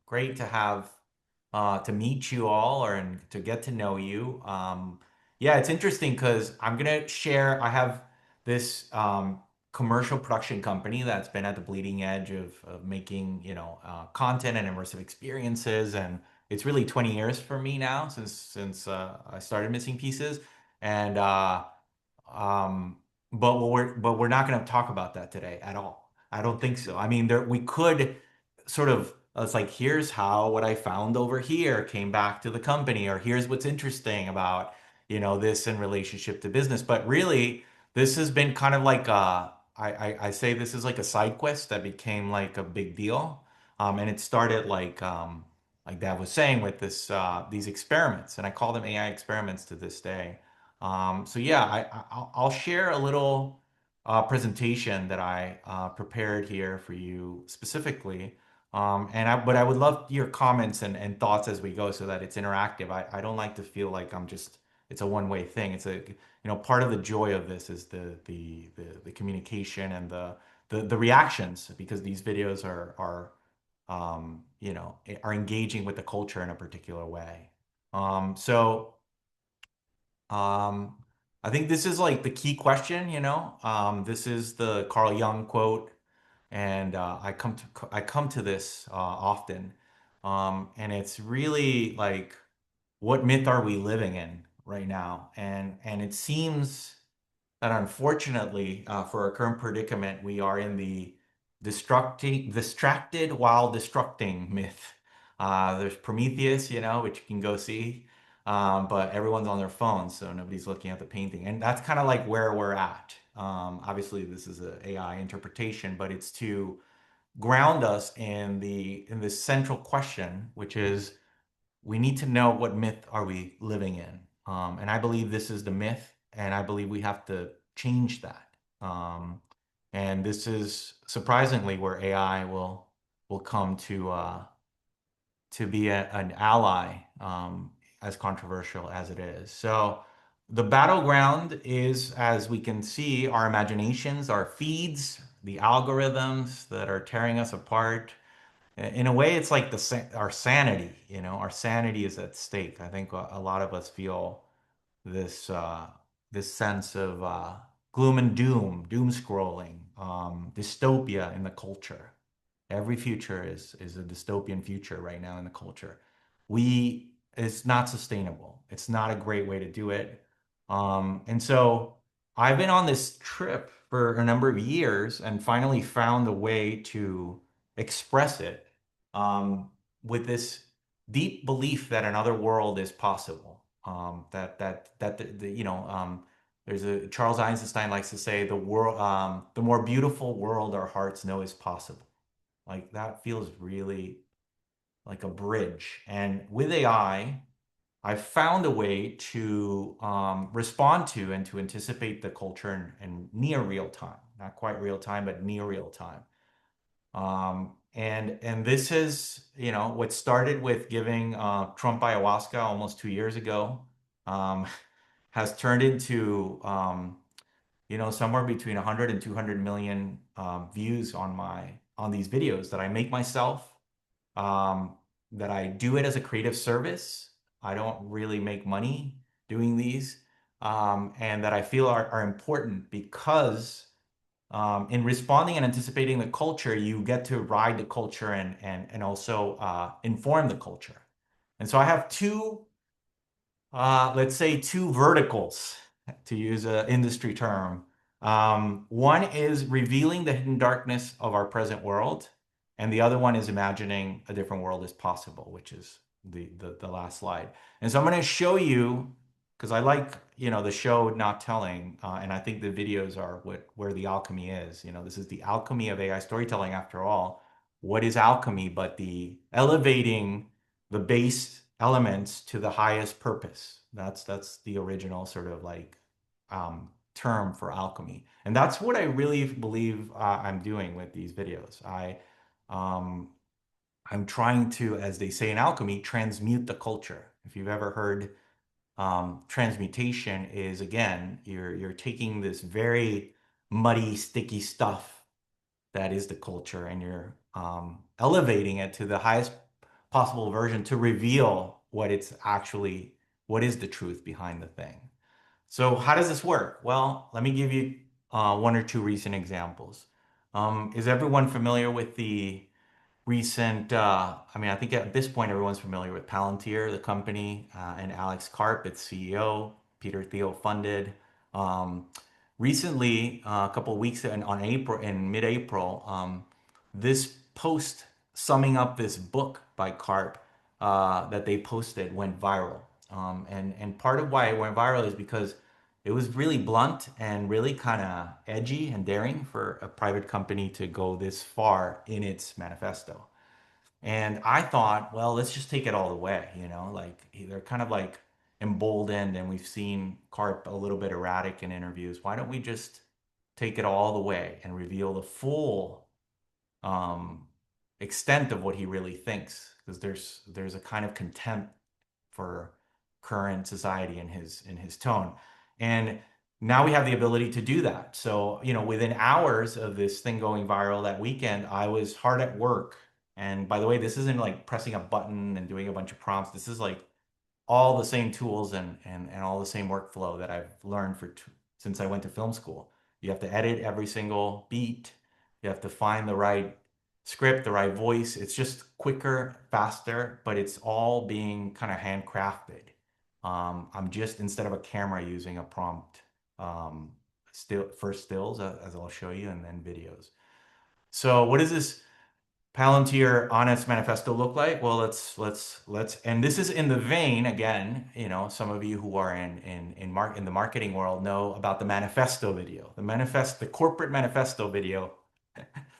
Great to have to meet you all or and to get to know you. Yeah, it's interesting because I'm gonna share. I have this commercial production company that's been at the bleeding edge of making content and immersive experiences, and it's really 20 years for me now since I started Missing Pieces, and um, but we're not going to talk about that today at all. I don't think so. I mean, there we could sort of it's like here's how what I found over here came back to the company, or here's what's interesting about this in relationship to business. But really, this has been kind of like I say this is like a side quest that became like a big deal, and it started like Dad was saying with these experiments, and I call them AI experiments to this day. So yeah, I'll share a little presentation that I prepared here for you specifically. But I would love your comments and thoughts as we go so that it's interactive. I don't like to feel like it's a one-way thing. Part of the joy of this is the communication and the reactions because these videos are engaging with the culture in a particular way. So um, I think this is like the key question. This is the Carl Jung quote, and I come to this often, and it's really like, what myth are we living in right now? And it seems that unfortunately, for our current predicament, we are in the distracted while destructing myth. There's Prometheus, which you can go see, but everyone's on their phones, so nobody's looking at the painting, and that's kind of like where we're at. Obviously, this is an AI interpretation, but it's to ground us in this central question, which is we need to know what myth are we living in. And I believe this is the myth, and I believe we have to change that. And this is surprisingly where AI will come to be an ally, as controversial as it is. So the battleground is, as we can see, our imaginations, our feeds, the algorithms that are tearing us apart. In a way, it's like our sanity, our sanity is at stake. I think a lot of us feel this this sense of gloom and doom scrolling, dystopia in the culture. Every future is a dystopian future right now in the culture. It's not sustainable. It's not a great way to do it. And so I've been on this trip for a number of years and finally found a way to express it, with this deep belief that another world is possible. There's a Charles Eisenstein likes to say the more beautiful world our hearts know is possible. Like that feels really like a bridge. And with AI, I found a way to respond to and to anticipate the culture in near real time, not quite real time, but near real time. And this is, what started with giving Trump ayahuasca almost 2 years ago, um, has turned into, somewhere between 100 and 200 million views on these videos that I make myself, um, that I do it as a creative service. I don't really make money doing these, and that I feel are important because in responding and anticipating the culture, you get to ride the culture and also inform the culture. And so I have let's say two verticals, to use an industry term. One is revealing the hidden darkness of our present world, and the other one is imagining a different world is possible, which is the last slide. And so I'm going to show you, because I like, the show not telling, and I think the videos are where the alchemy is. This is the alchemy of AI storytelling after all. What is alchemy but the elevating the base elements to the highest purpose? That's the original sort of like term for alchemy, and that's what I really believe I'm doing with these videos. Um, I'm trying to, as they say in alchemy, transmute the culture. If you've ever heard, transmutation is, again, you're taking this very muddy, sticky stuff that is the culture, and you're elevating it to the highest possible version to reveal what is the truth behind the thing. So how does this work? Well, let me give you one or two recent examples. Is everyone familiar with the recent, I mean, I think at this point everyone's familiar with Palantir, the company, and Alex Karp, its CEO, Peter Thiel funded. Um, Recently, a couple of weeks in mid-April, this post summing up this book by Karp that they posted went viral. And part of why it went viral is because it was really blunt and really kind of edgy and daring for a private company to go this far in its manifesto. And I thought, well, let's just take it all the way, like they're kind of like emboldened, and we've seen Karp a little bit erratic in interviews. Why don't we just take it all the way and reveal the full um, extent of what he really thinks? Because there's a kind of contempt for current society in his tone. And now we have the ability to do that. So, within hours of this thing going viral that weekend, I was hard at work. And by the way, this isn't like pressing a button and doing a bunch of prompts. This is like all the same tools and all the same workflow that I've learned since I went to film school. You have to edit every single beat. You have to find the right script, the right voice. It's just quicker, faster, but it's all being kind of handcrafted. I'm just, instead of a camera, using a prompt, first stills, as I'll show you, and then videos. So what does this Palantir Honest Manifesto look like? Well, and this is in the vein, again, some of you who are in the marketing world know about the manifesto video. The corporate manifesto video,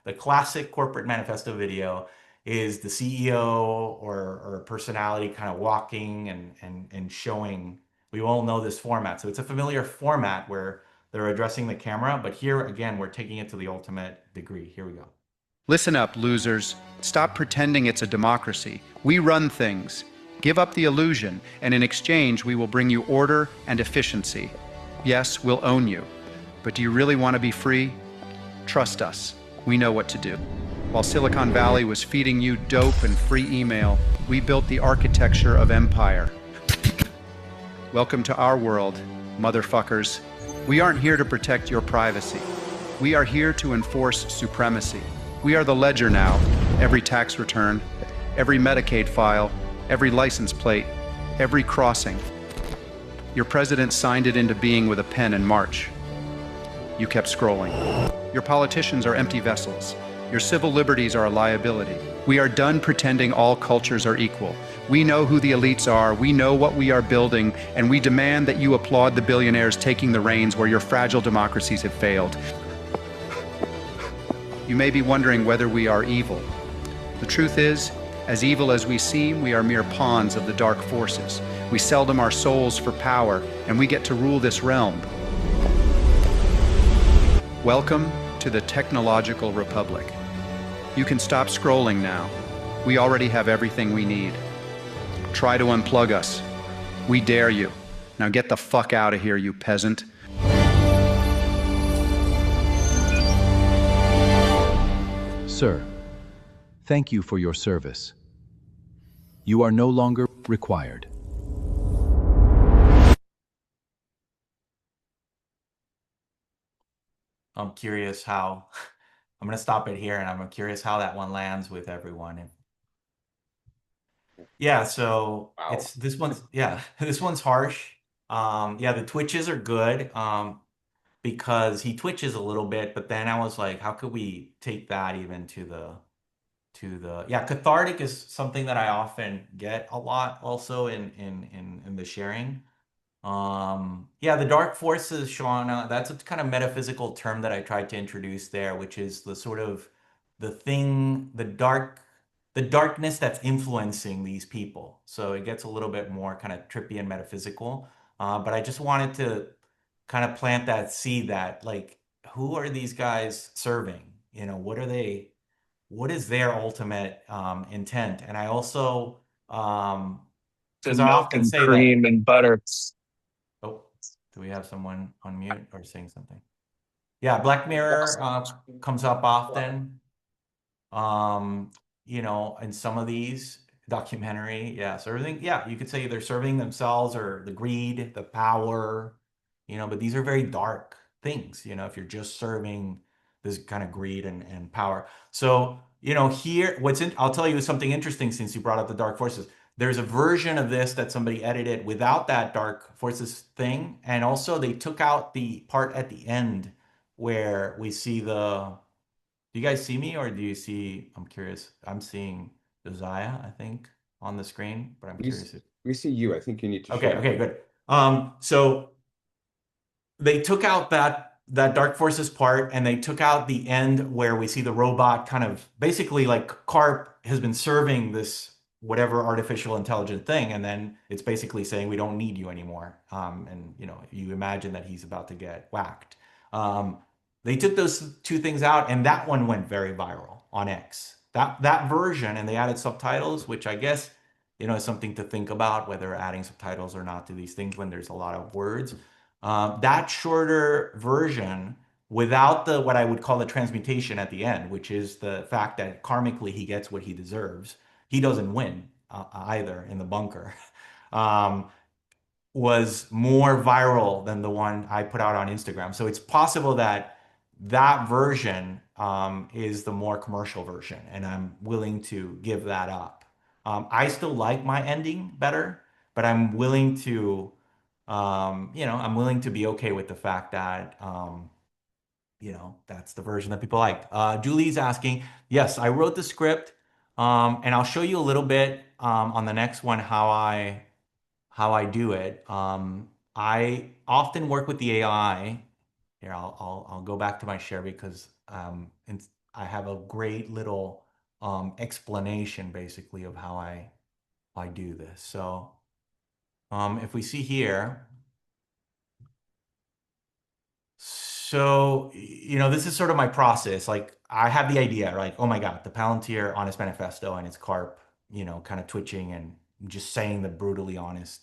the classic corporate manifesto video is the CEO or personality kind of walking and showing. We all know this format. So it's a familiar format where they're addressing the camera, but here again, we're taking it to the ultimate degree. Here we go. Listen up, losers. Stop pretending it's a democracy. We run things. Give up the illusion, and in exchange, we will bring you order and efficiency. Yes, we'll own you. But do you really want to be free? Trust us. We know what to do. While Silicon Valley was feeding you dope and free email, we built the architecture of empire. Welcome to our world, motherfuckers. We aren't here to protect your privacy. We are here to enforce supremacy. We are the ledger now. Every tax return, every Medicaid file, every license plate, every crossing. Your president signed it into being with a pen in March. You kept scrolling. Your politicians are empty vessels. Your civil liberties are a liability. We are done pretending all cultures are equal. We know who the elites are, we know what we are building, and we demand that you applaud the billionaires taking the reins where your fragile democracies have failed. You may be wondering whether we are evil. The truth is, as evil as we seem, we are mere pawns of the dark forces. We sell them our souls for power, and we get to rule this realm. Welcome to the Technological Republic. You can stop scrolling now. We already have everything we need. Try to unplug us. We dare you. Now get the fuck out of here, you peasant. Sir, thank you for your service. You are no longer required. I'm curious how, I'm going to stop it here, and I'm curious how that one lands with everyone. Yeah, so Wow. this one's harsh. Yeah, the twitches are good. Because he twitches a little bit, but then I was like, how could we take that even yeah, cathartic is something that I often get a lot also in the sharing. Yeah, the dark forces, Shauna, that's a kind of metaphysical term that I tried to introduce there, which is the sort of the thing, the darkness that's influencing these people. So it gets a little bit more kind of trippy and metaphysical. But I just wanted to kind of plant that seed that, like, who are these guys serving? What is their ultimate intent? And I also, because And I milk often and say that. cream and butter. Oh, do we have someone on mute or saying something? Yeah, Black Mirror comes up often. In some of these, documentary. Yeah, serving. Yeah, you could say they're serving themselves or the greed, the power, but these are very dark things, if you're just serving this kind of greed and power. So, here, I'll tell you something interesting since you brought up the dark forces. There's a version of this that somebody edited without that dark forces thing. And also they took out the part at the end where we see do you guys see me or do you see, I'm curious. I'm seeing Josiah, I think, on the screen, but I'm curious if, We see you. I think you need to okay, share. okay, good. So they took out that dark forces part and they took out the end where we see the robot kind of basically like Carp has been serving this whatever artificial intelligent thing, and then it's basically saying we don't need you anymore. And you imagine that he's about to get whacked. um, they took those two things out and that one went very viral on X, that version, and they added subtitles, which I guess is something to think about, whether adding subtitles or not to these things when there's a lot of words. That shorter version, without the what I would call the transmutation at the end, which is the fact that karmically he gets what he deserves, he doesn't win either in the bunker, um, was more viral than the one I put out on Instagram. So it's possible that that version is the more commercial version, and I'm willing to give that up. I still like my ending better, but I'm willing to be okay with the fact that, that's the version that people like. Julie's asking, yes, I wrote the script, and I'll show you a little bit on the next one how I do it. I often work with the AI. Here, I'll go back to my share because I have a great little explanation basically of how I do this. So if we see here. So, this is sort of my process. Like, I have the idea, like, oh my God, the Palantir Honest Manifesto and its carp, kind of twitching and just saying the brutally honest.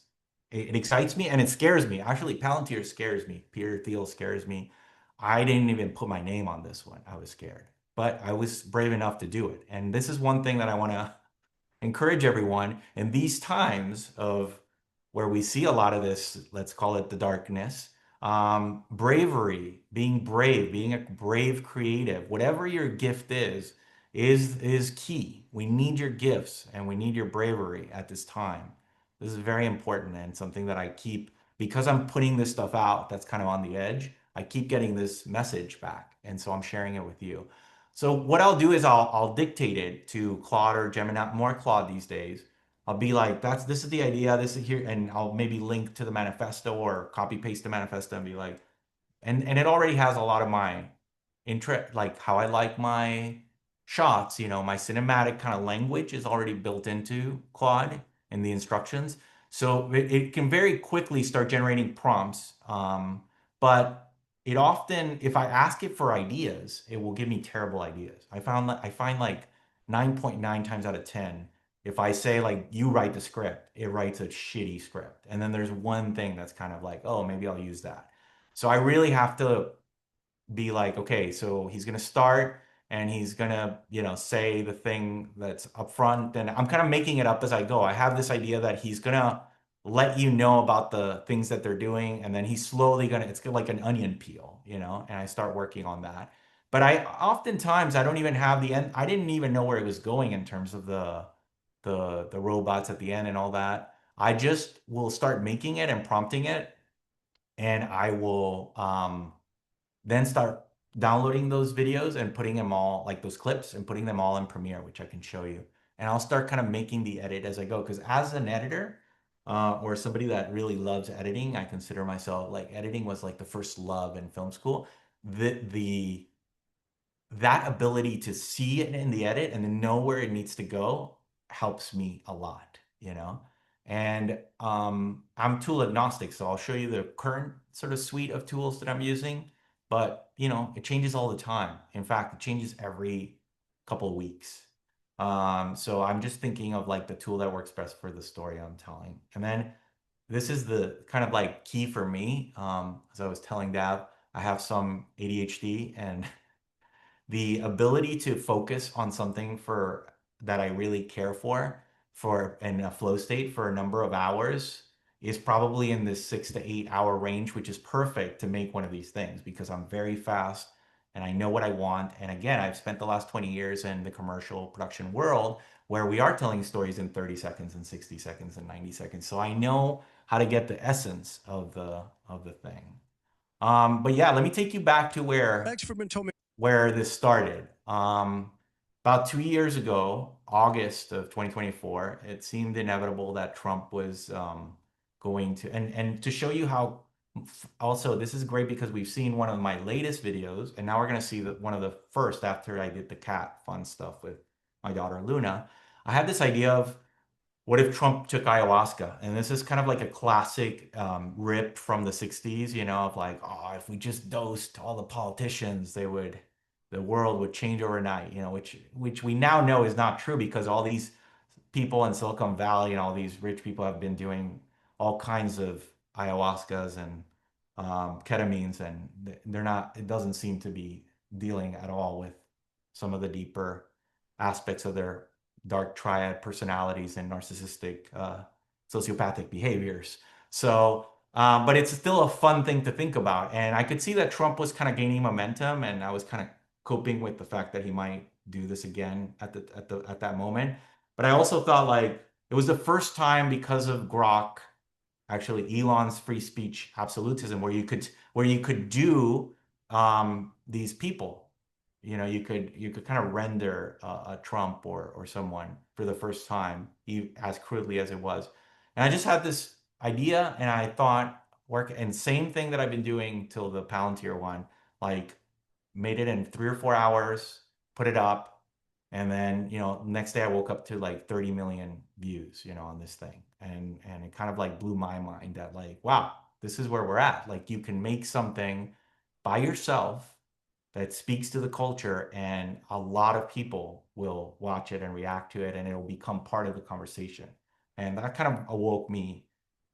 It excites me and it scares me. Actually, Palantir scares me. Peter Thiel scares me. I didn't even put my name on this one. I was scared, but I was brave enough to do it. And this is one thing that I want to encourage everyone in these times of where we see a lot of this, let's call it the darkness, bravery, being brave, being a brave creative, whatever your gift is key. We need your gifts and we need your bravery at this time. This is very important and something that I keep, because I'm putting this stuff out that's kind of on the edge, I keep getting this message back. And so I'm sharing it with you. So what I'll do is I'll dictate it to Claude or Gemini, more Claude these days. I'll be like, this is the idea, this is here, and I'll maybe link to the manifesto or copy paste the manifesto and be like, and it already has a lot of my interest, like how I like my shots, my cinematic kind of language is already built into Claude in the instructions. So it can very quickly start generating prompts. But it often, if I ask it for ideas, it will give me terrible ideas. I find like 9.9 times out of 10, if I say like you write the script, it writes a shitty script. And then there's one thing that's kind of like, oh, maybe I'll use that. So I really have to be like, okay, so he's gonna start and he's gonna, say the thing that's up front. And I'm kind of making it up as I go. I have this idea that he's gonna let you know about the things that they're doing, and then he's slowly it's like an onion peel, and I start working on that. But I oftentimes I don't even have the end. I didn't even know where it was going in terms of the robots at the end and all that. I just will start making it and prompting it, and I will then start downloading those videos and putting them all, like those clips, and putting them all in Premiere, which I can show you. And I'll start kind of making the edit as I go. Because as an editor, or somebody that really loves editing, I consider myself like editing was like the first love in film school. The that ability to see it in the edit and to know where it needs to go helps me a lot, And I'm tool agnostic, so I'll show you the current sort of suite of tools that I'm using, but it changes all the time. In fact, it changes every couple of weeks. So I'm just thinking of like the tool that works best for the story I'm telling. And then this is the kind of like key for me. As I was telling Dav, I have some ADHD, and the ability to focus on something for that I really care for for in a flow state for a number of hours is probably in this 6 to 8 hour range, which is perfect to make one of these things because I'm very fast and I know what I want. And again, I've spent the last 20 years in the commercial production world where we are telling stories in 30 seconds and 60 seconds and 90 seconds. So I know how to get the essence of the thing. But yeah, let me take you back to where this started. About 2 years ago, August of 2024, it seemed inevitable that Trump was going to, and to show you how, also, this is great because we've seen one of my latest videos, and now we're going to see one of the first after I did the cat fun stuff with my daughter Luna. I had this idea of what if Trump took ayahuasca? And this is kind of like a classic rip from the 60s, you know, of like, oh, if we just dosed all the politicians, the world would change overnight, you know, which we now know is not true because all these people in Silicon Valley and all these rich people have been doing all kinds of ayahuascas and ketamines, and they're not, it doesn't seem to be dealing at all with some of the deeper aspects of their dark triad personalities and narcissistic sociopathic behaviors. So, but it's still a fun thing to think about. And I could see that Trump was kind of gaining momentum, and I was kind of coping with the fact that he might do this again at that moment. But I also thought like it was the first time because of Grok, actually Elon's free speech absolutism, where you could do these people. You know, you could kind of render a Trump or someone for the first time, as crudely as it was. And I just had this idea, and I thought, work, and same thing that I've been doing till the Palantir one, like made it in 3 or 4 hours, put it up, and then, you know, next day I woke up to like 30 million views, you know, on this thing. And it kind of like blew my mind that like, wow, this is where we're at. Like you can make something by yourself that speaks to the culture, and a lot of people will watch it and react to it, and it'll become part of the conversation. And that kind of awoke me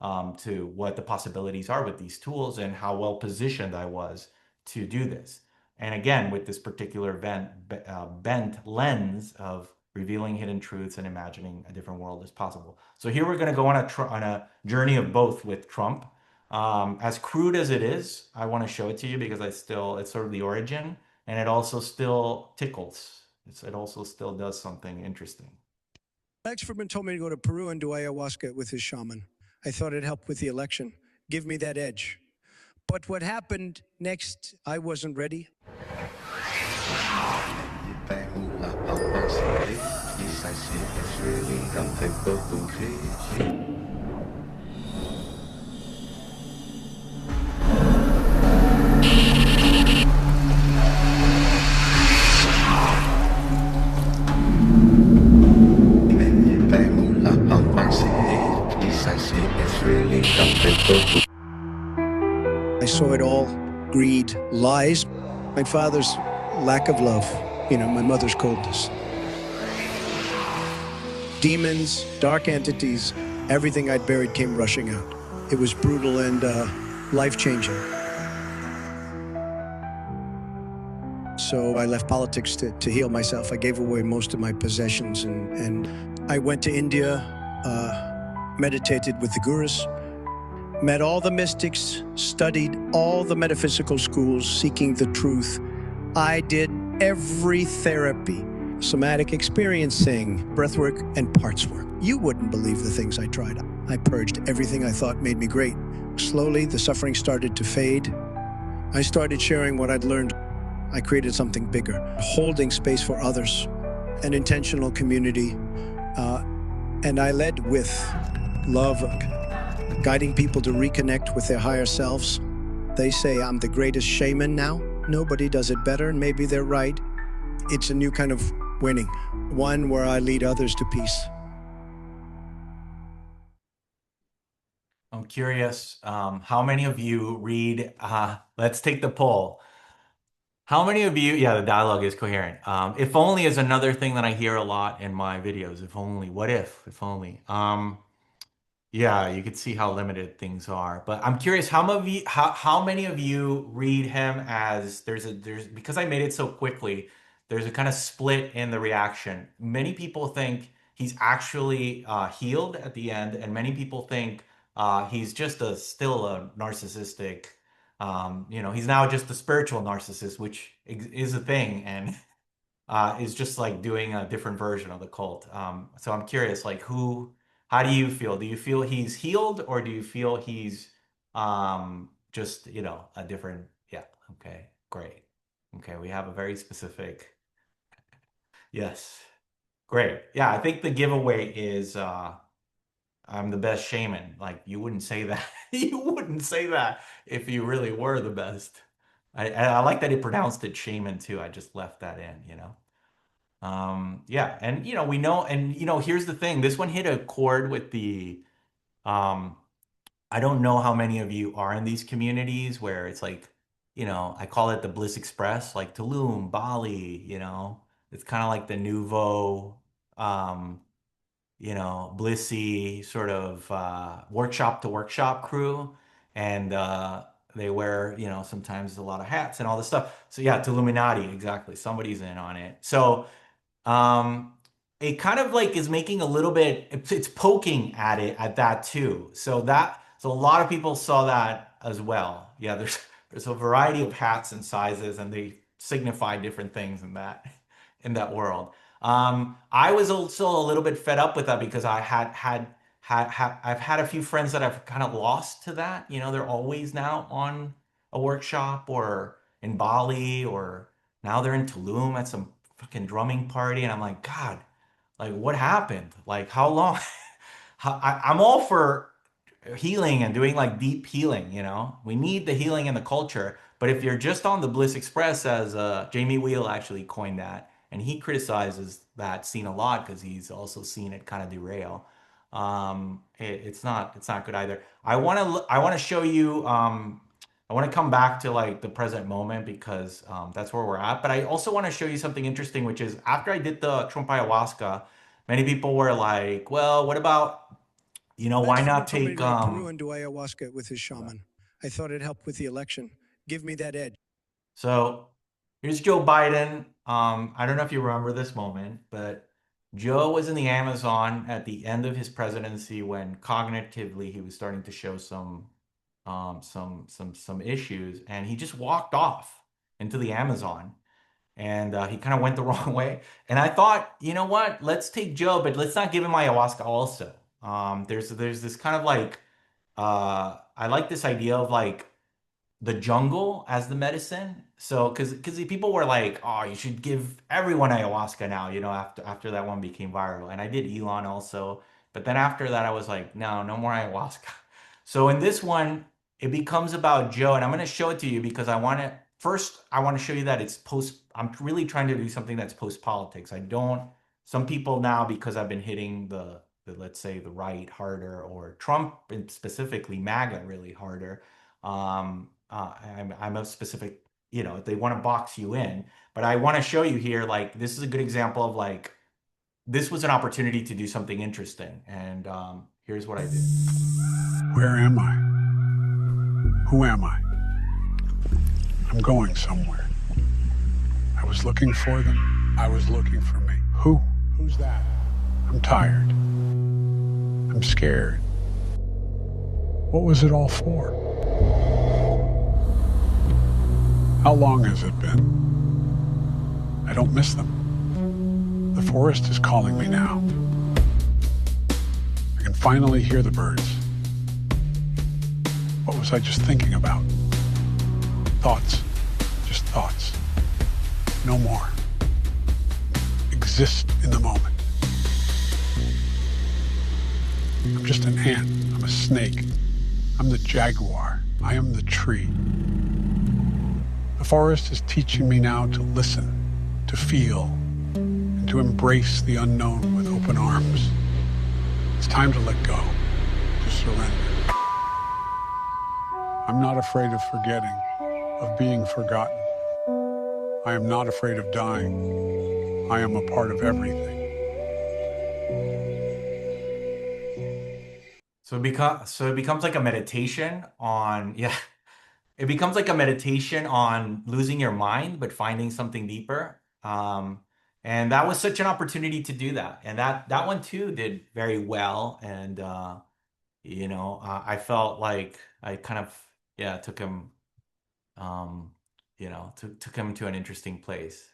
to what the possibilities are with these tools and how well positioned I was to do this. And again, with this particular bent lens of revealing hidden truths and imagining a different world as possible. So here we're going to go on a journey of both with Trump. As crude as it is, I want to show it to you because it's sort of the origin, and it also still tickles. It also still does something interesting. Expertman told me to go to Peru and do ayahuasca with his shaman. I thought it'd help with the election, give me that edge. But what happened next, I wasn't ready. I saw it all, greed, lies, my father's lack of love, you know, my mother's coldness. Demons, dark entities, everything I'd buried came rushing out. It was brutal and life-changing. So I left politics to heal myself. I gave away most of my possessions, and I went to India, meditated with the gurus, met all the mystics, studied all the metaphysical schools, seeking the truth. I did every therapy, somatic experiencing, breathwork, and parts work. You wouldn't believe the things I tried. I purged everything I thought made me great. Slowly, the suffering started to fade. I started sharing what I'd learned. I created something bigger, holding space for others, an intentional community, and I led with love, guiding people to reconnect with their higher selves. They say I'm the greatest shaman now. Nobody does it better, and maybe they're right. It's a new kind of winning, one where I lead others to peace. I'm curious, how many of you read, let's take the poll. How many of you, yeah, the dialogue is coherent. If only is another thing that I hear a lot in my videos. If only, what if only. Yeah, you could see how limited things are. But I'm curious, how many of you read him as there's because I made it so quickly, there's a kind of split in the reaction. Many people think he's actually healed at the end, and many people think he's just a still a narcissistic. He's now just a spiritual narcissist, which is a thing, and is just like doing a different version of the cult. So I'm curious, like, how do you feel? Do you feel he's healed, or do you feel he's just, a different? Yeah. Okay. Great. Okay. We have a very specific. Yes. Great. Yeah. I think the giveaway is I'm the best shaman. Like, you wouldn't say that. You wouldn't say that if you really were the best. I like that he pronounced it shaman too. I just left that in. Yeah, and we know, and here's the thing. This one hit a chord with the um I don't know how many of you are in these communities where it's like, I call it the Bliss Express, like Tulum, Bali. It's kind of like the nouveau um Blissy sort of workshop to workshop crew. And they wear, sometimes a lot of hats and all this stuff. So yeah, to Illuminati, exactly. Somebody's in on it. So um, it kind of like is making a little bit, it's poking at it at that too. So a lot of people saw that as well. Yeah, there's a variety of hats and sizes, and they signify different things in that world. I was also a little bit fed up with that because I've had a few friends that I've kind of lost to that. They're always now on a workshop or in Bali, or now they're in Tulum at some fucking drumming party, and I'm like, God, like what happened? Like how long? I'm all for healing and doing like deep healing. We need the healing in the culture. But if you're just on the Bliss Express, as Jamie Wheel actually coined that, and he criticizes that scene a lot because he's also seen it kind of derail. It's not good either. I want to show you. I want to come back to like the present moment because that's where we're at. But I also want to show you something interesting, which is after I did the Trump ayahuasca, many people were like, "Well, what about why Last time he not told me to take go to Peru and do ayahuasca with his shaman. I thought it helped with the election. Give me that edge. So here's Joe Biden. I don't know if you remember this moment, but Joe was in the Amazon at the end of his presidency when cognitively he was starting to show some issues, and he just walked off into the Amazon, and he kind of went the wrong way. And I thought, you know what? Let's take Joe, but let's not give him ayahuasca also. There's this kind of like I like this idea of like the jungle as the medicine. So, because people were like, "Oh, you should give everyone ayahuasca now," after that one became viral. And I did Elon also, but then after that, I was like, "No, no more ayahuasca." So in this one, it becomes about Joe, and I'm going to show it to you because I want to show you that it's post. I'm really trying to do something that's post politics. I don't. Some people now, because I've been hitting the let's say the right harder, or Trump and specifically MAGA really harder. I'm a specific, they want to box you in, but I want to show you here, like, this is a good example of like, this was an opportunity to do something interesting. And here's what I did. Where am I? Who am I? I'm going somewhere. I was looking for them. I was looking for me. Who? Who's that? I'm tired. I'm scared. What was it all for? How long has it been? I don't miss them. The forest is calling me now. I can finally hear the birds. What was I just thinking about? Thoughts. Just thoughts. No more. Exist in the moment. I'm just an ant. I'm a snake. I'm the jaguar. I am the tree. The forest is teaching me now to listen, to feel, and to embrace the unknown with open arms. It's time to let go, to surrender. I'm not afraid of forgetting, of being forgotten. I am not afraid of dying. I am a part of everything. So it becomes like a meditation on, yeah, it becomes like a meditation on losing your mind, but finding something deeper. And that was such an opportunity to do that. And that one too did very well. And I felt like I kind of took him took him to an interesting place.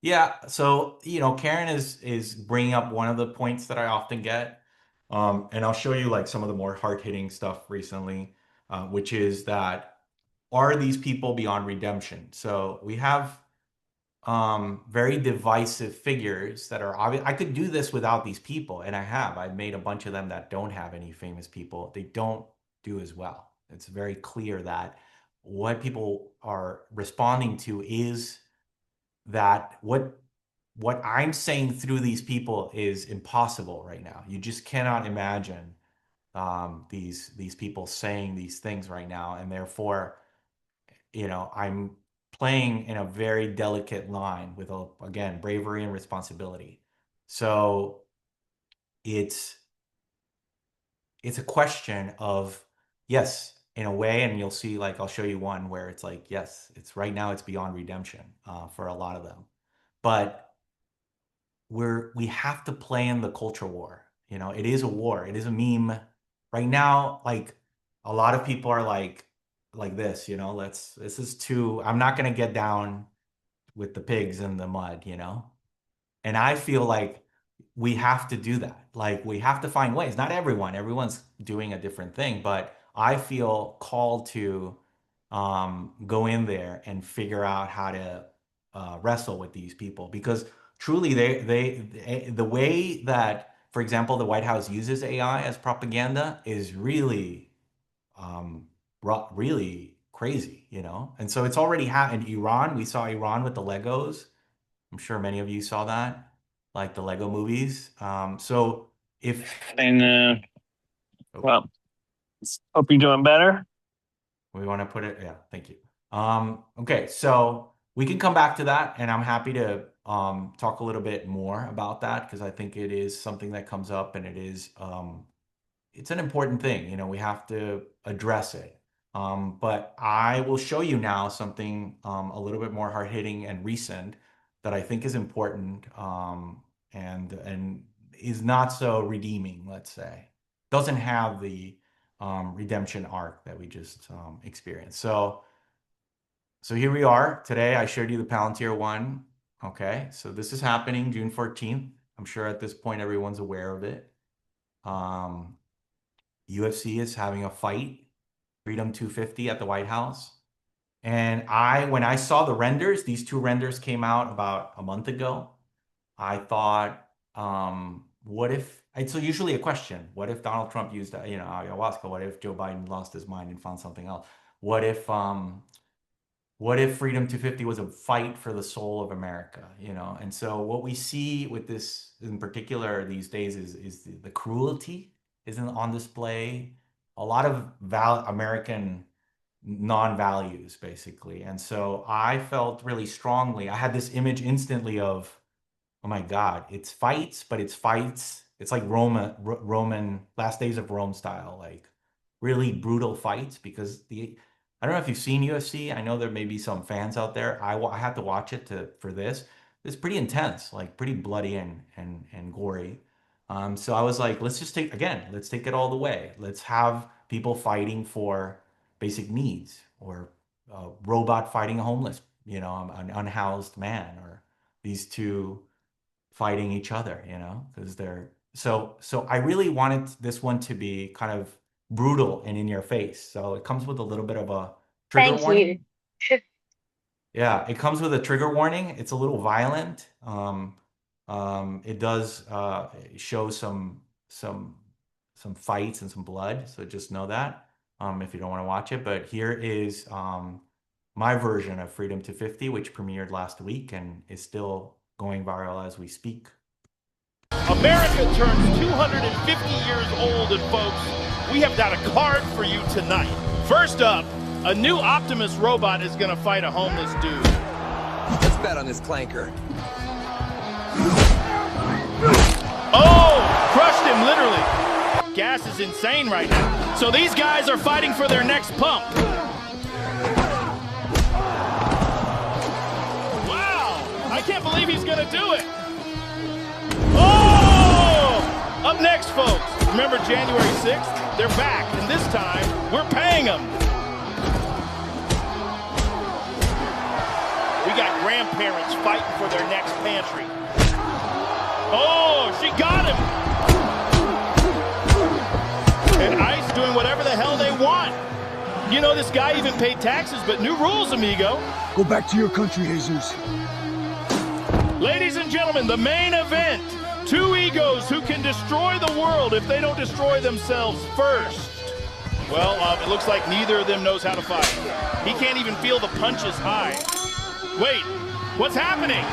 Yeah, so Karen is bringing up one of the points that I often get, and I'll show you like some of the more hard-hitting stuff recently, which is that are these people beyond redemption? So we have very divisive figures that are obvious. I could do this without these people, and I have. I've made a bunch of them that don't have any famous people. They don't do as well. It's very clear that what people are responding to is that what I'm saying through these people is impossible right now. You just cannot imagine these people saying these things right now, and therefore, I'm playing in a very delicate line with again bravery and responsibility. So it's a question of yes, in a way, and you'll see like I'll show you one where it's like yes, it's right now it's beyond redemption for a lot of them, but we have to play in the culture war. It is a war. It is a meme right now. Like a lot of people are like this. This is too. I'm not gonna get down with the pigs in the mud. And I feel like we have to do that. Like we have to find ways. Not everyone's doing a different thing, but I feel called to go in there and figure out how to wrestle with these people because truly the way that, for example, the White House uses AI as propaganda is really really crazy, and so it's already happened in Iran. We saw Iran with the Legos. I'm sure many of you saw that, like the Lego movies. So if And well, hope you're doing better. we want to put it, yeah, thank you. Okay, so we can come back to that, and I'm happy to talk a little bit more about that because I think it is something that comes up, and it is it's an important thing. We have to address it. But I will show you now something a little bit more hard-hitting and recent that I think is important and is not so redeeming, let's say. Doesn't have the redemption arc that we just experienced. So here we are. Today I showed you the Palantir one. Okay, so this is happening June 14th. I'm sure at this point everyone's aware of it. UFC is having a fight, Freedom 250 at the White House. And when I saw the renders, these two renders came out about a month ago. I thought, what if, it's usually a question. What if Donald Trump used, ayahuasca? What if Joe Biden lost his mind and found something else? What if Freedom 250 was a fight for the soul of America? And so what we see with this in particular these days is the cruelty isn't on display. A lot of American non-values, basically. And so I felt really strongly. I had this image instantly of, oh my God, it's fights, but it's fights. It's like Roman Last Days of Rome style, like really brutal fights because I don't know if you've seen UFC. I know there may be some fans out there. I had to watch it for this. It's pretty intense, like pretty bloody and gory. So I was like, let's take it all the way. Let's have people fighting for basic needs, or a robot fighting a homeless, an unhoused man, or these two fighting each other, because they're so I really wanted this one to be kind of brutal and in your face. So it comes with a little bit of a trigger warning. Yeah, it comes with a trigger warning. It's a little violent. It does show some fights and some blood. So just know that if you don't want to watch it. But here is my version of Freedom 250, which premiered last week and is still going viral as we speak. America turns 250 years old, and folks, we have got a card for you tonight. First up, a new Optimus robot is going to fight a homeless dude. Let's bet on this clanker. Oh, crushed him literally. Gas is insane right now. So these guys are fighting for their next pump. Wow, I can't believe he's going to do it. Oh! Up next, folks. Remember January 6th? They're back, and this time, we're paying them. We got grandparents fighting for their next pantry. Oh, she got him. And ICE doing whatever the hell they want. You know, this guy even paid taxes, but new rules, amigo. Go back to your country, Jesus. Ladies and gentlemen, the main event. Two egos who can destroy the world if they don't destroy themselves first. Well, it looks like neither of them knows how to fight. He can't even feel the punches high. Wait, what's happening?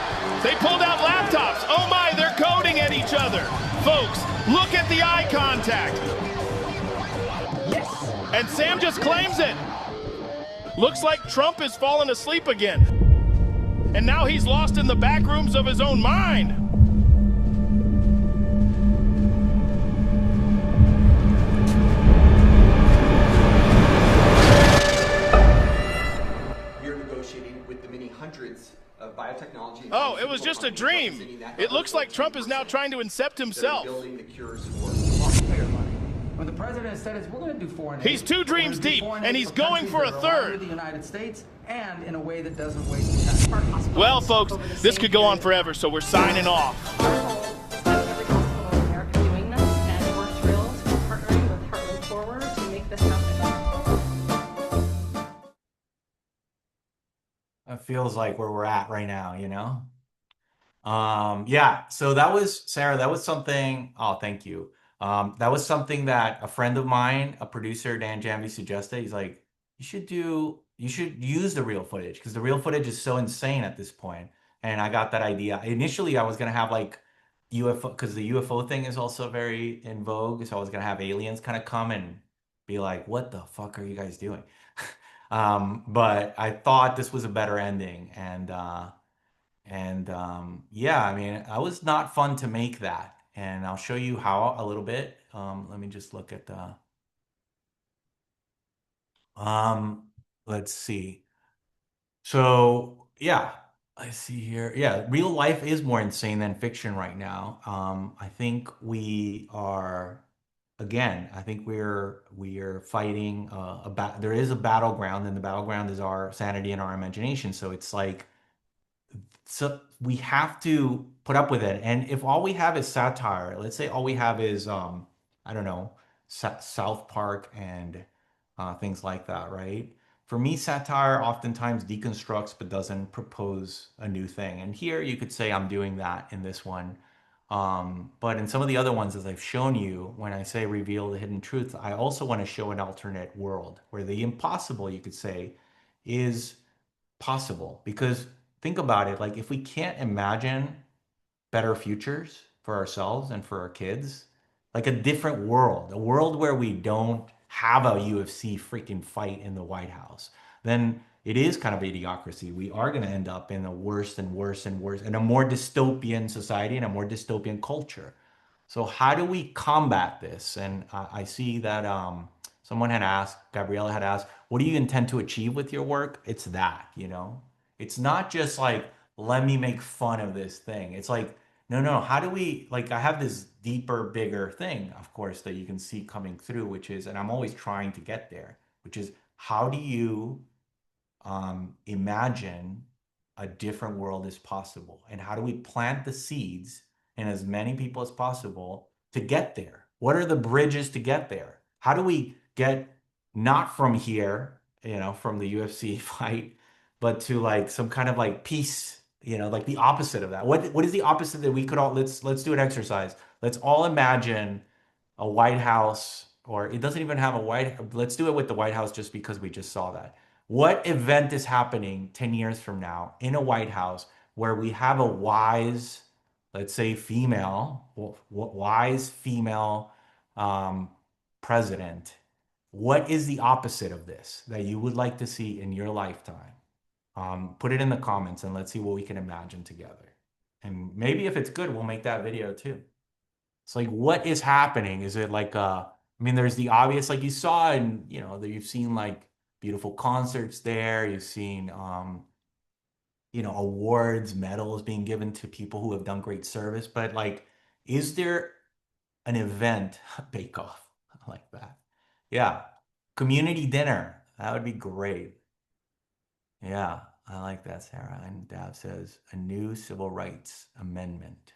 They pulled out laptops. Oh my, they're coding at each other. Folks, look at the eye contact. Yes. And Sam just claims it. Looks like Trump is falling asleep again. And now he's lost in the back rooms of his own mind. We're negotiating with the many hundreds of biotechnology. Oh, it was just a dream. It looks like Trump is now trying to incept himself. Building the cures for. When the president said we're going to do foreign aid. He's two dreams deep, and he's going for a third. The United States, and in a way that doesn't waste time. Well, folks, this could go on forever, so we're signing off. That feels like where we're at right now, you know? Yeah, so that was, Sarah, that was something, oh, thank you. That was something that a friend of mine, a producer, Dan Janvey, suggested. He's like, you should use the real footage because the real footage is so insane at this point. And I got that idea. Initially, I was going to have like UFO, because the UFO thing is also very in vogue. So I was going to have aliens kind of come and be like, what the fuck are you guys doing? But I thought this was a better ending. And yeah, I mean, it was not fun to make that. And I'll show you how a little bit. Let me just look at the, let's see. So yeah, I see here. Yeah, real life is more insane than fiction right now. I think we are, again, I think we're fighting there is a battleground, and the battleground is our sanity and our imagination. So it's like, so we have to put up with it. And if all we have is satire, let's say all we have is, I don't know, South Park and things like that, right? For me, satire oftentimes deconstructs but doesn't propose a new thing. And here you could say I'm doing that in this one. But in some of the other ones, as I've shown you, when I say reveal the hidden truth, I also want to show an alternate world where the impossible, you could say, is possible. Because think about it, like if we can't imagine better futures for ourselves and for our kids, like a different world, a world where we don't have a UFC freaking fight in the White House, then it is kind of idiocracy. We are going to end up in a worse and worse and worse, in a more dystopian society and a more dystopian culture. So how do we combat this? And I see that someone had asked, Gabriella had asked, what do you intend to achieve with your work? It's that, you know? It's not just like, let me make fun of this thing. It's like, no, how do we, like, I have this deeper, bigger thing, of course, that you can see coming through, which is, and I'm always trying to get there, which is, how do you imagine a different world is possible? And how do we plant the seeds in as many people as possible to get there? What are the bridges to get there? How do we get not from here, you know, from the UFC fight, but to like some kind of like peace, you know, like the opposite of that? What is the opposite that we could all, let's do an exercise. Let's all imagine a White House, or it doesn't even have a let's do it with the White House just because we just saw that. What event is happening 10 years from now in a White House where we have a wise, let's say female, wise female president? What is the opposite of this that you would like to see in your lifetime? Put it in the comments and let's see what we can imagine together. And maybe if it's good, we'll make that video too. It's like, what is happening? Is it like, I mean, there's the obvious, like you saw, and you know, that you've seen like beautiful concerts there. You've seen, awards, medals being given to people who have done great service, but like, is there an event, bake off like that? Yeah. Community dinner. That would be great. Yeah, I like that, Sarah. And Dav says a new civil rights amendment.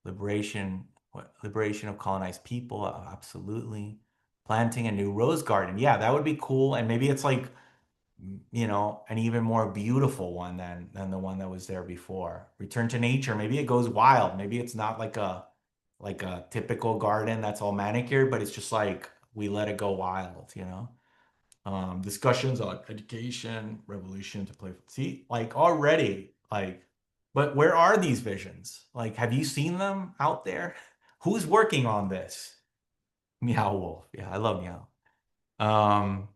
Liberation, what liberation of colonized people, absolutely. Planting a new rose garden. Yeah, that would be cool. And maybe it's like, an even more beautiful one than the one that was there before. Return to nature. Maybe it goes wild. Maybe it's not like a typical garden that's all manicured, but it's just like we let it go wild. Discussions on education, revolution to play. See, like already, but where are these visions? Like, have you seen them out there? Who's working on this? Meow Wolf. Yeah, I love Meow. Um,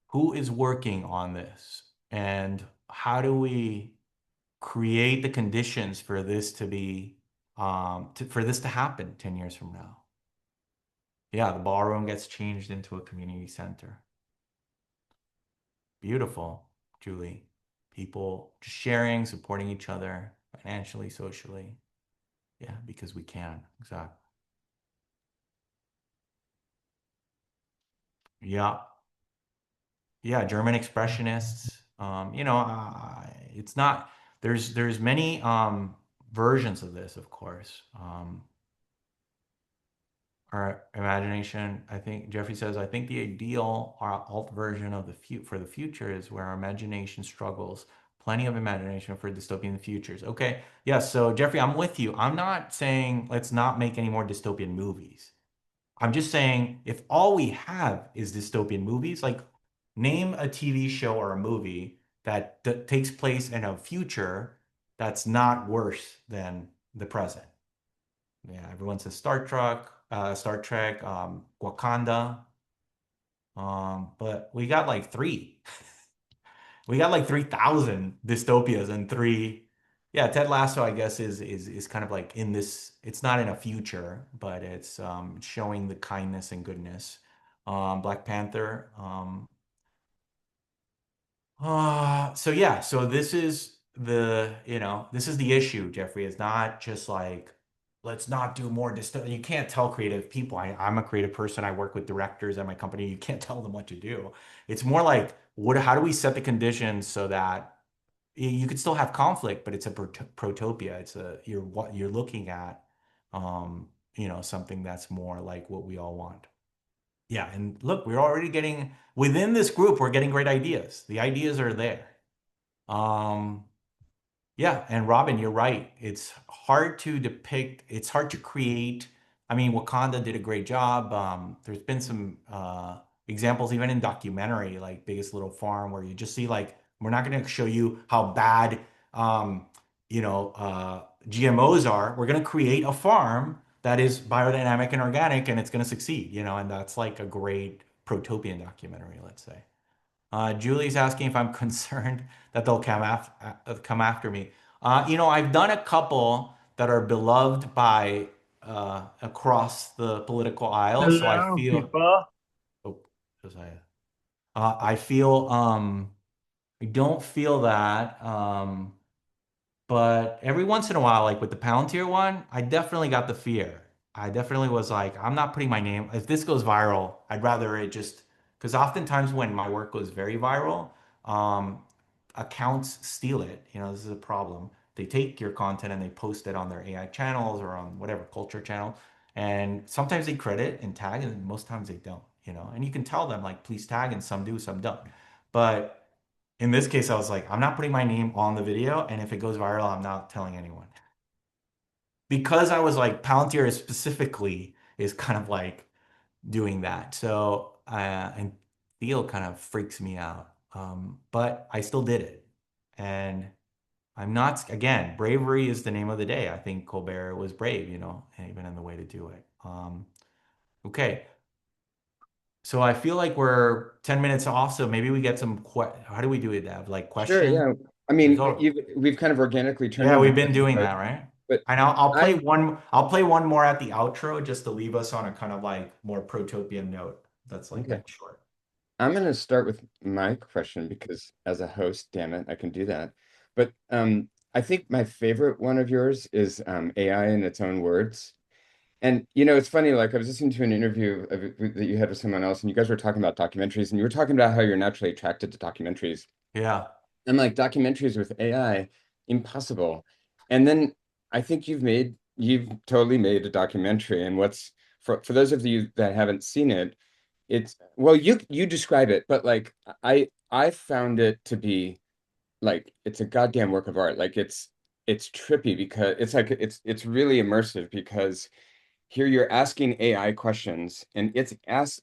who is working on this? And how do we create the conditions for this to be, for this to happen 10 years from now? Yeah, the ballroom gets changed into a community center. Beautiful, Julie. People just sharing, supporting each other financially, socially. Yeah, because we can. Exactly. Yeah. Yeah, German expressionists. It's not, there's many versions of this, of course. Our imagination, I think Jeffrey says, I think the ideal alt version of for the future is where our imagination struggles. Plenty of imagination for dystopian futures. Okay. Yeah. So Jeffrey, I'm with you. I'm not saying let's not make any more dystopian movies. I'm just saying if all we have is dystopian movies, like name a TV show or a movie that takes place in a future that's not worse than the present. Yeah, everyone says Star Trek, Wakanda. But we got like three. We got like 3,000 dystopias and three. Yeah, Ted Lasso, I guess, is kind of like in this. It's not in a future, but it's showing the kindness and goodness. Black Panther. So yeah, so this is the issue, Jeffrey. It's not just like let's not do more dystopia. You can't tell creative people. I'm a creative person. I work with directors at my company. You can't tell them what to do. It's more like how do we set the conditions so that you could still have conflict, but it's a protopia. What you're looking at, something that's more like what we all want. Yeah, and look, we're already getting within this group, we're getting great ideas. The ideas are there. Um, yeah, and Robin, you're right. It's hard to depict, it's hard to create. I mean, Wakanda did a great job. There's been some examples, even in documentary, like Biggest Little Farm, where you just see like, we're not going to show you how bad, GMOs are. We're going to create a farm that is biodynamic and organic, and it's going to succeed, and that's like a great protopian documentary, let's say. Julie's asking if I'm concerned that they'll come after me. I've done a couple that are beloved by across the political aisle, so I Hello, feel. people. Oh, Josiah. I feel. I don't feel that. But every once in a while, like with the Palantir one, I definitely got the fear. I definitely was like, I'm not putting my name. If this goes viral, I'd rather it just because oftentimes when my work goes very viral, um, accounts steal it. This is a problem. They take your content and they post it on their AI channels or on whatever culture channel. And sometimes they credit and tag, and most times they don't. And you can tell them like, please tag, and some do, some don't. But in this case, I was like, I'm not putting my name on the video, and if it goes viral, I'm not telling anyone. Because I was like, Palantir is specifically is kind of like doing that. So, and Theo kind of freaks me out. But I still did it. And I'm not, again, bravery is the name of the day. I think Colbert was brave, and even in the way to do it. Okay. So I feel like we're 10 minutes off, so maybe we get some how do we do it, Dev? Like Sure, question? yeah. I mean, we've kind of organically turned Yeah, into we've been this, doing that, right? but And I'll play I one. I'll play one more at the outro just to leave us on a kind of like more protopian note. That's like okay. short. I'm going to start with my question because as a host, damn it, I can do that. But I think my favorite one of yours is AI in its own words. And it's funny, like I was listening to an interview that you had with someone else, and you guys were talking about documentaries, and you were talking about how you're naturally attracted to documentaries. Yeah. I'm like, documentaries with AI, impossible. And then I think you've totally made a documentary. And for those of you that haven't seen it, it's well, you describe it, but like I found it to be like it's a goddamn work of art. Like it's trippy because it's like it's really immersive because here you're asking AI questions and it's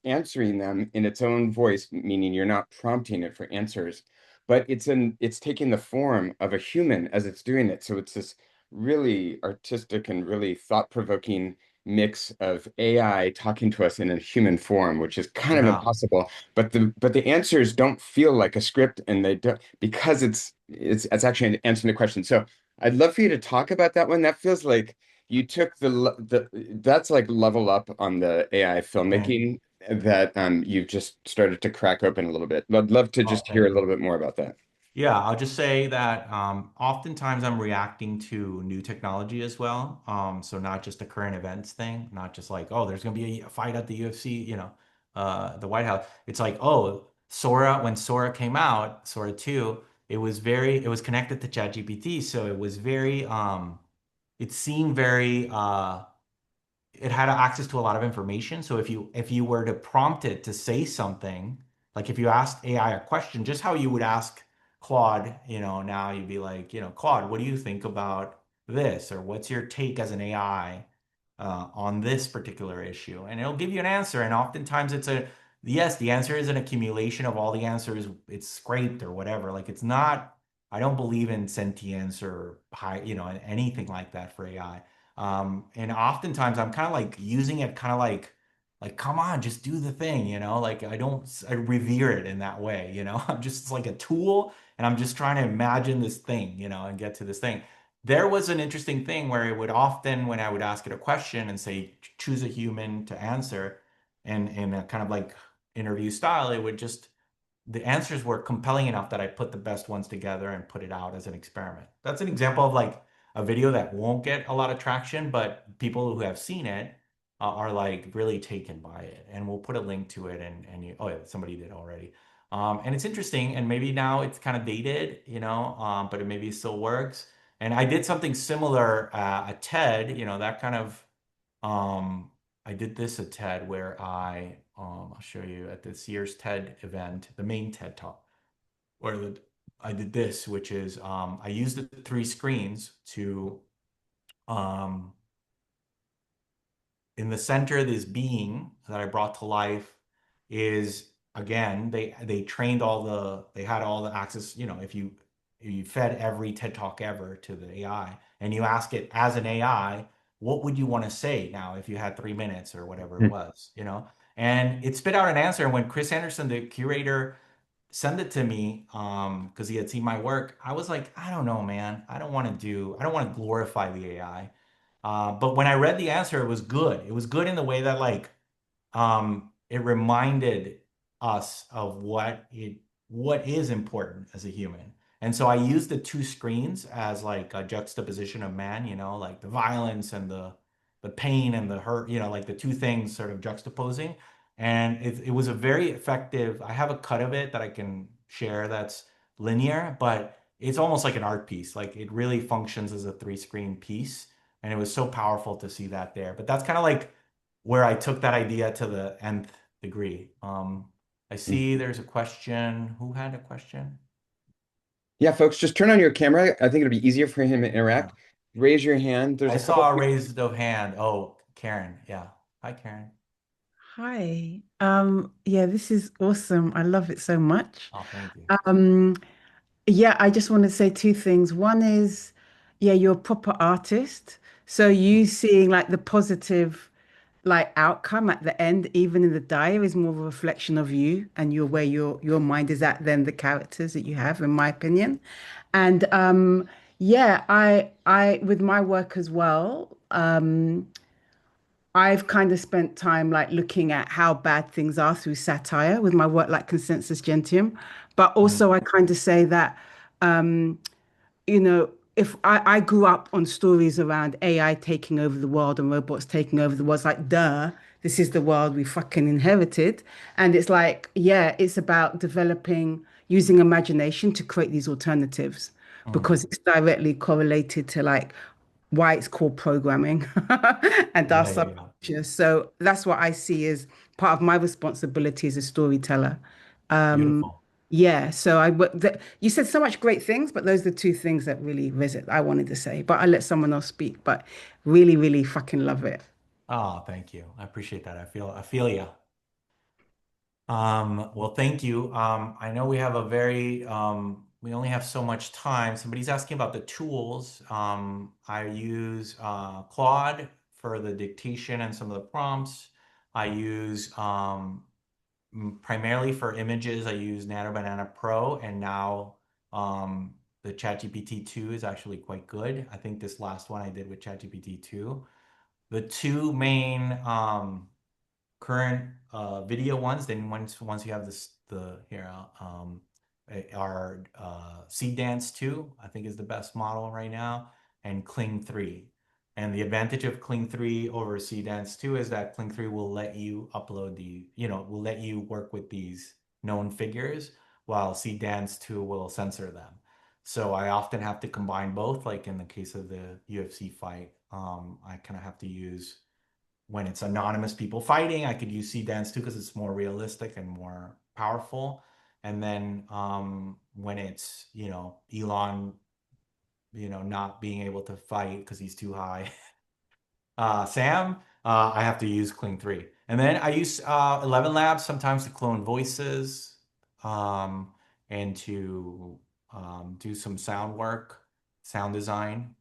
answering them in its own voice, meaning you're not prompting it for answers, but it's taking the form of a human as it's doing it. So it's this really artistic and really thought-provoking mix of AI talking to us in a human form, which is kind of Yeah. impossible. But the answers don't feel like a script, and they don't because it's actually answering the question. So I'd love for you to talk about that one. That feels like you took that's like level up on the AI Thank, filmmaking that you've just started to crack open a little bit. I'd love to oh, just hear a thank you. little bit more about that. Yeah, I'll just say that oftentimes I'm reacting to new technology as well. So not just a current events thing, not just like, oh, there's gonna be a fight at the UFC, the White House. It's like, oh, Sora, when Sora came out, Sora 2, it was connected to ChatGPT, so it was very, it seemed very it had access to a lot of information. So if you were to prompt it to say something, like if you asked AI a question, just how you would ask Claude, now you'd be like, Claude, what do you think about this? Or what's your take as an AI on this particular issue? And it'll give you an answer. And oftentimes yes, the answer is an accumulation of all the answers. It's scraped or whatever. Like it's not, I don't believe in sentience or high, anything like that for AI. And oftentimes I'm kind of like using it kind of like, come on, just do the thing, like I revere it in that way, I'm just it's like a tool and I'm just trying to imagine this thing, and get to this thing. There was an interesting thing where it would often, when I would ask it a question and say, choose a human to answer, and in a kind of like interview style, it would just the answers were compelling enough that I put the best ones together and put it out as an experiment. That's an example of like a video that won't get a lot of traction, but people who have seen it are like really taken by it. And we'll put a link to it oh yeah, somebody did already. And it's interesting, and maybe now it's kind of dated, but it maybe still works. And I did something similar at TED, that kind of I did this at TED where I'll show you at this year's TED event, the main TED talk, where I did this, which is I used the three screens to um, in the center, this being that I brought to life is again, they trained they had all the access, if you fed every TED Talk ever to the AI and you ask it as an AI, what would you want to say now if you had 3 minutes or whatever it was, And it spit out an answer. And when Chris Anderson, the curator, sent it to me, because he had seen my work, I was like, I don't know, man. I don't want to glorify the AI. But when I read the answer, it was good. It was good in the way that like it reminded us of what is important as a human. And so I used the two screens as like a juxtaposition of man, like the violence and the pain and the hurt, like the two things sort of juxtaposing. And it was a very effective. I have a cut of it that I can share that's linear, but it's almost like an art piece. Like it really functions as a three-screen piece. And it was so powerful to see that there. But that's kind of like where I took that idea to the nth degree. I see there's a question. Who had a question? Yeah, folks, just turn on your camera. I think it'll be easier for him to Yeah. interact. Raise your hand. There's I a couple saw a people. raised of hand. Oh, Karen. Yeah. Hi, Karen. Hi. Yeah, this is awesome. I love it so much. Oh, thank you. Um, yeah, I just want to say two things. One is, yeah, you're a proper artist. So you seeing like the positive like outcome at the end, even in the dire, is more of a reflection of you and your where your mind is at than the characters that you have, in my opinion. And yeah, I with my work as well. I've kind of spent time like looking at how bad things are through satire with my work like Consensus Gentium. But Mm. also I kind of say that you know, if I grew up on stories around AI taking over the world and robots taking over the world, it's like, duh, this is the world we fucking inherited. And it's like, yeah, it's about developing, using imagination to create these alternatives because it's directly correlated to like why it's called programming and our Yeah, yeah, yeah. subconscious. So that's what I see as part of my responsibility as a storyteller. Beautiful. Yeah, so you said so much great things, but those are the two things that really visit I wanted to say. But I let someone else speak, but really, really fucking love it. Oh, thank you. I appreciate that. I feel you. Well, thank you. I know we have we only have so much time. Somebody's asking about the tools. I use Claude for the dictation and some of the prompts. I use primarily for images, I use Nano Banana Pro, and now the ChatGPT 2 is actually quite good. I think this last one I did with ChatGPT 2. The two main current video ones. Then once you have the here are Seed Dance 2, I think is the best model right now, and Kling 3. And the advantage of Kling 3 over Seed Dance 2 is that Kling 3 will let you upload will let you work with these known figures, while Seed Dance 2 will censor them. So I often have to combine both. Like in the case of the UFC fight, I kind of have to use when it's anonymous people fighting, I could use Sea Dance too because it's more realistic and more powerful. And then when it's, Elon, not being able to fight because he's too high, Sam, I have to use Kling 3. And then I use 11 Labs sometimes to clone voices um, and to do some sound work, sound design.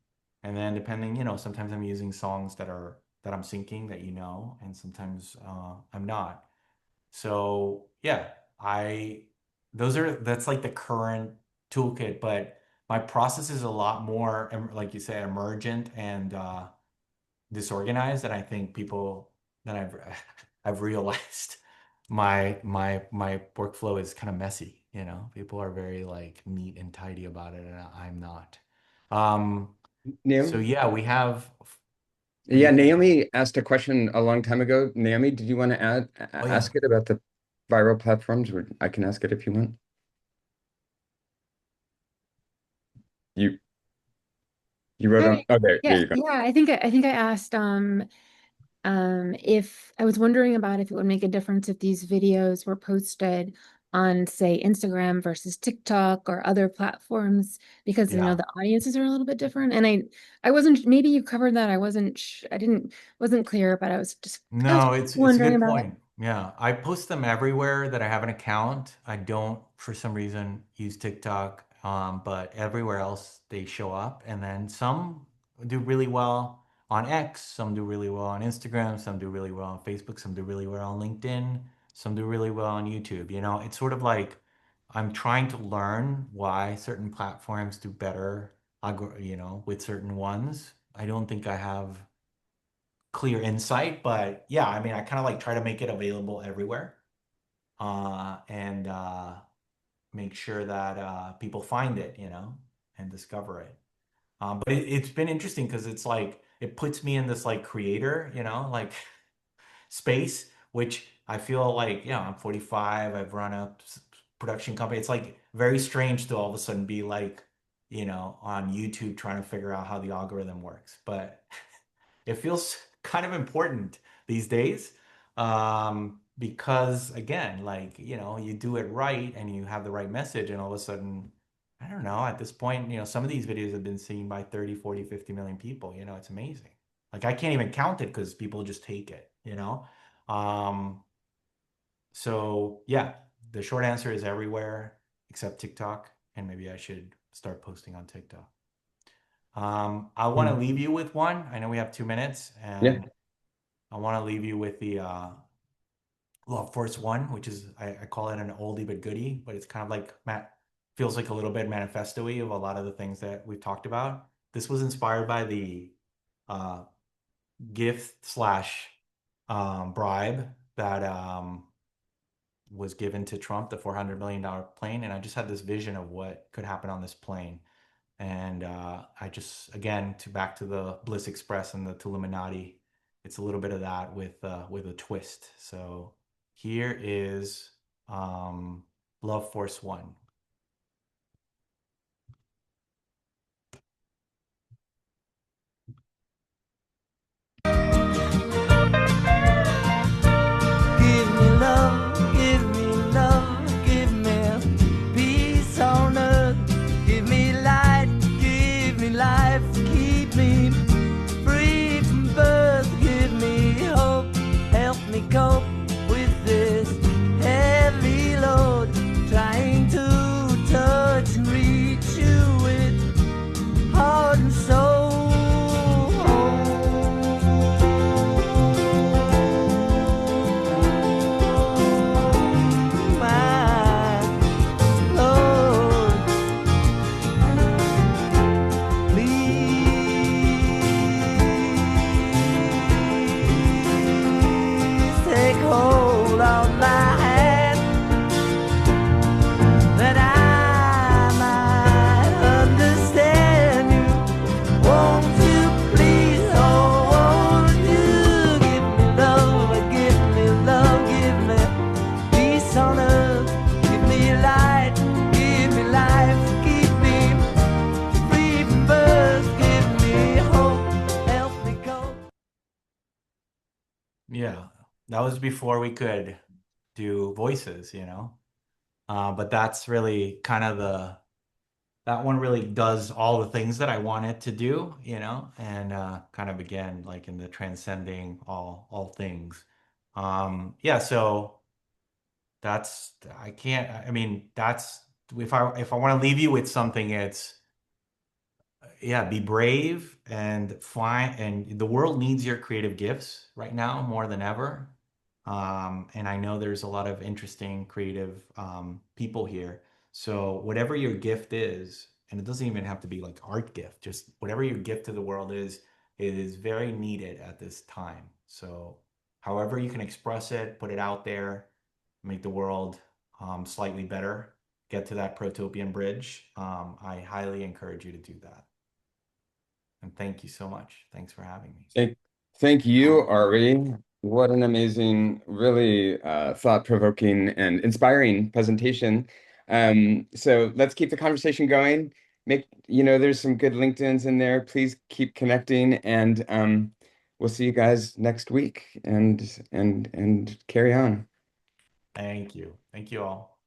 And then depending, sometimes I'm using songs that I'm syncing that and sometimes I'm not. So yeah, I that's like the current toolkit, but my process is a lot more, like you say, emergent and disorganized than I think people that I've realized. My workflow is kind of messy, People are very like neat and tidy about it, and I'm not. Um, so Naomi? yeah, what do Yeah, you think? Naomi asked a question a long time ago. Naomi, did you want to Oh yeah. ask it about the viral platforms? Or I can ask it if you want. You you wrote on. Hi. Oh, there Yeah, you go. yeah. I think I asked if I was wondering about if it would make a difference if these videos were posted on, say, Instagram versus TikTok or other platforms, because Yeah. the audiences are a little bit different. And I wasn't, maybe you covered that. I wasn't I didn't wasn't clear, but I was No, it's a wondering good about it. point. Yeah, I post them everywhere that I have an account. I don't, for some reason, use TikTok, but everywhere else they show up. And then some do really well on X, some do really well on Instagram, some do really well on Facebook, some do really well on LinkedIn, some do really well on YouTube. It's sort of like I'm trying to learn why certain platforms do better, with certain ones. I don't think I have clear insight, but yeah, I mean, I kind of like try to make it available everywhere, and make sure that people find it, and discover it. But it's been interesting because it's like it puts me in this like creator, like space, which I feel like, I'm 45, I've run a production company. It's like very strange to all of a sudden be like, on YouTube trying to figure out how the algorithm works. But it feels kind of important these days, because again, like, you do it right and you have the right message, and all of a sudden, I don't know, at this point, some of these videos have been seen by 30, 40, 50 million people. It's amazing. Like I can't even count it because people just take it. Um, so yeah, the short answer is everywhere except TikTok, and maybe I should start posting on TikTok. I want to Hmm. leave you with one. I know we have 2 minutes, Yeah. and I want to leave you with the Love Force One, which is I call it an oldie but goodie, but it's kind of like feels like a little bit manifesto-y of a lot of the things that we've talked about. This was inspired by the uh, gift slash bribe that was given to Trump, the $400 million plane, and I just had this vision of what could happen on this plane. And I just, again, back to the Bliss Express and the Illuminati, it's a little bit of that with a twist. So here is Love Force One. Give me love, give me love, give me peace on earth. Give me light, give me life, keep me free from birth. Give me hope, help me cope with this heavy load. Trying to touch and reach you with heart and soul. Yeah, that was before we could do voices, you know. But that's really kind of that one really does all the things that I want it to do, you know, and kind of again like in the transcending all things. Yeah, so that's I can't. I mean, that's if I want to leave you with something, it's yeah, be brave and find, and the world needs your creative gifts right now more than ever. And I know there's a lot of interesting creative people here. So whatever your gift is, and it doesn't even have to be like art gift, just whatever your gift to the world is, it is very needed at this time. So however you can express it, put it out there, make the world slightly better, get to that protopian bridge. I highly encourage you to do that. And thank you so much. Thanks for having me. Thank you, Ari. What an amazing, really thought-provoking and inspiring presentation. So let's keep the conversation going. There's some good LinkedIn's in there. Please keep connecting, and we'll see you guys next week and carry on. Thank you. Thank you all.